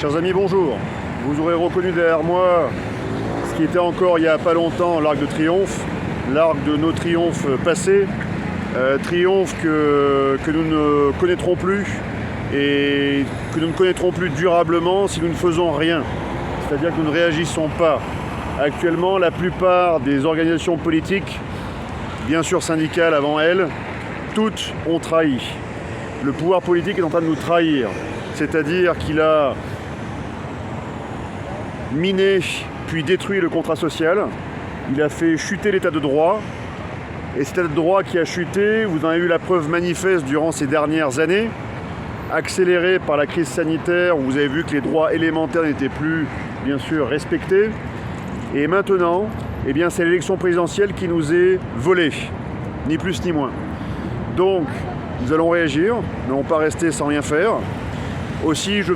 Chers amis, bonjour. Vous aurez reconnu derrière moi ce qui était encore il n'y a pas longtemps l'Arc de Triomphe, l'arc de nos triomphes passés, triomphes que nous ne connaîtrons plus et que nous ne connaîtrons plus durablement si nous ne faisons rien, c'est-à-dire que nous ne réagissons pas. Actuellement, la plupart des organisations politiques, bien sûr syndicales avant elles, toutes ont trahi. Le pouvoir politique est en train de nous trahir, c'est-à-dire qu'il a miné puis détruit le contrat social, il a fait chuter l'état de droit, et cet état de droit qui a chuté, vous en avez eu la preuve manifeste durant ces dernières années, accéléré par la crise sanitaire, où vous avez vu que les droits élémentaires n'étaient plus, bien sûr, respectés. Et maintenant, eh bien, c'est l'élection présidentielle qui nous est volée, ni plus ni moins. Donc, nous allons réagir, nous n'allons pas rester sans rien faire. Aussi, je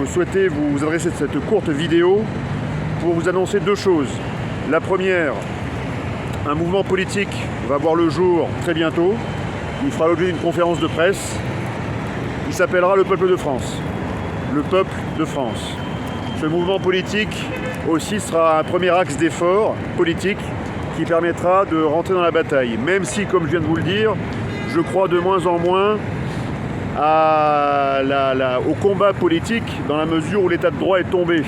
souhaitais vous adresser cette courte vidéo pour vous annoncer deux choses. La première, un mouvement politique va voir le jour très bientôt. Il fera l'objet d'une conférence de presse. Il s'appellera le Peuple de France. Le Peuple de France. Ce mouvement politique aussi sera un premier axe d'effort politique qui permettra de rentrer dans la bataille. Même si, comme je viens de vous le dire, je crois de moins en moins au combat politique dans la mesure où l'état de droit est tombé.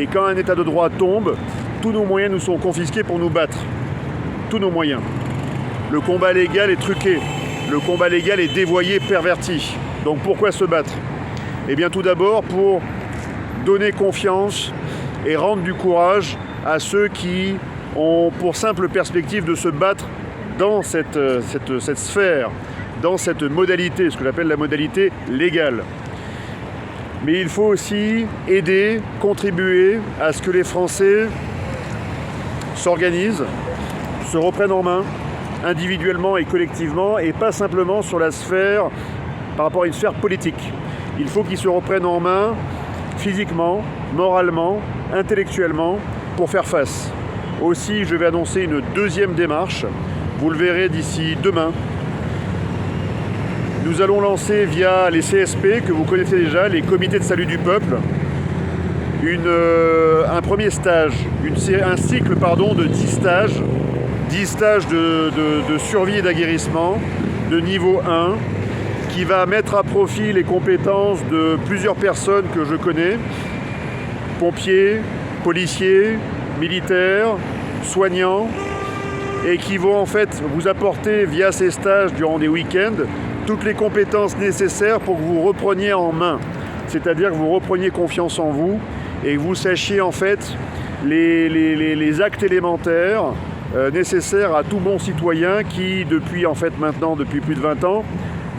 Et quand un état de droit tombe, tous nos moyens nous sont confisqués pour nous battre. Tous nos moyens. Le combat légal est truqué. Le combat légal est dévoyé, perverti. Donc pourquoi se battre? Eh bien tout d'abord pour donner confiance et rendre du courage à ceux qui ont pour simple perspective de se battre dans cette sphère, dans cette modalité, ce que j'appelle la modalité légale. Mais il faut aussi aider, contribuer à ce que les Français s'organisent, se reprennent en main, individuellement et collectivement, et pas simplement sur la sphère, par rapport à une sphère politique. Il faut qu'ils se reprennent en main physiquement, moralement, intellectuellement, pour faire face. Aussi, je vais annoncer une deuxième démarche, vous le verrez d'ici demain. Nous allons lancer via les CSP, que vous connaissez déjà, les comités de salut du peuple, un premier stage, un cycle de 10 stages de survie et d'aguerrissement de niveau 1, qui va mettre à profit les compétences de plusieurs personnes que je connais, pompiers, policiers, militaires, soignants, et qui vont en fait vous apporter via ces stages durant des week-ends toutes les compétences nécessaires pour que vous repreniez en main, c'est-à-dire que vous repreniez confiance en vous et que vous sachiez en fait les actes élémentaires nécessaires à tout bon citoyen qui, depuis plus de 20 ans,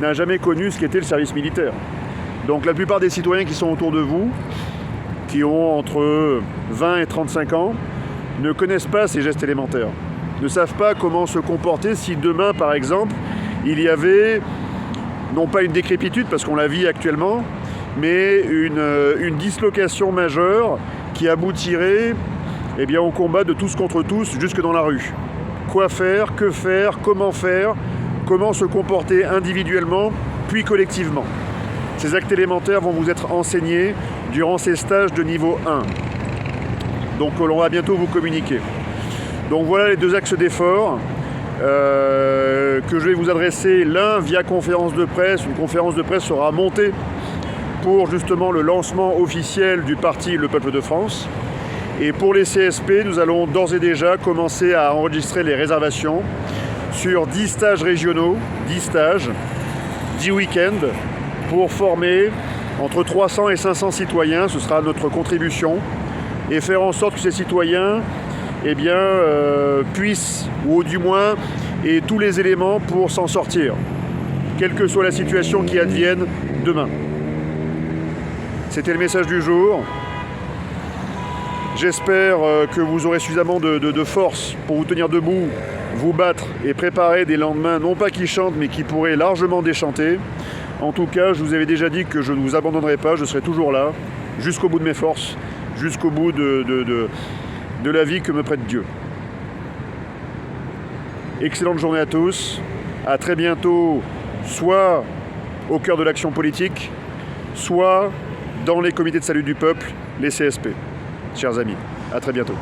n'a jamais connu ce qu'était le service militaire. Donc la plupart des citoyens qui sont autour de vous, qui ont entre 20 et 35 ans, ne connaissent pas ces gestes élémentaires, ne savent pas comment se comporter si demain, par exemple, il y avait, non pas une décrépitude, parce qu'on la vit actuellement, mais une dislocation majeure qui aboutirait au combat de tous contre tous jusque dans la rue. Quoi faire, que faire, comment se comporter individuellement, puis collectivement. Ces actes élémentaires vont vous être enseignés durant ces stages de niveau 1. Donc on va bientôt vous communiquer. Donc voilà les deux axes d'effort que je vais vous adresser, l'un via conférence de presse. Une conférence de presse sera montée pour justement le lancement officiel du parti Le Peuple de France. Et pour les CSP, nous allons d'ores et déjà commencer à enregistrer les réservations sur 10 stages régionaux, 10 week-ends, pour former entre 300 et 500 citoyens. Ce sera notre contribution, et faire en sorte que ces citoyens puissent, ou du moins, aient tous les éléments pour s'en sortir, quelle que soit la situation qui advienne demain. C'était le message du jour. J'espère que vous aurez suffisamment de force pour vous tenir debout, vous battre et préparer des lendemains, non pas qui chantent, mais qui pourraient largement déchanter. En tout cas, je vous avais déjà dit que je ne vous abandonnerai pas, je serai toujours là, jusqu'au bout de mes forces, jusqu'au bout de la vie que me prête Dieu. Excellente journée à tous, à très bientôt, soit au cœur de l'action politique, soit dans les comités de salut du peuple, les CSP. Chers amis, à très bientôt.